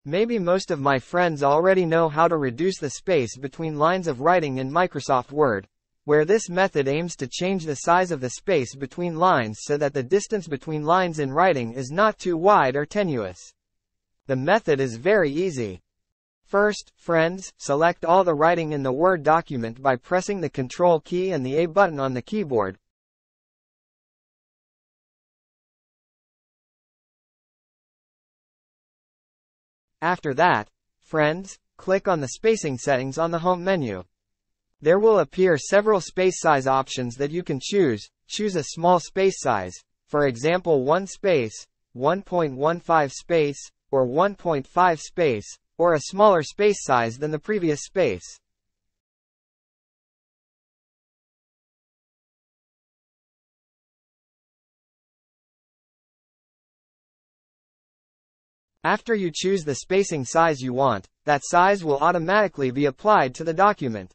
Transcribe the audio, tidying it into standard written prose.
Maybe most of my friends already know how to reduce the space between lines of writing in Microsoft Word, where this method aims to change the size of the space between lines so that the distance between lines in writing is not too wide or tenuous. The method is very easy. First, friends, select all the writing in the Word document by pressing the Control key and the A button on the keyboard. After that, friends, click on the spacing settings on the home menu. There will appear several space size options that you can choose. Choose a small space size, for example 1 space, 1.15 space, or 1.5 space, or a smaller space size than the previous space. After you choose the spacing size you want, that size will automatically be applied to the document.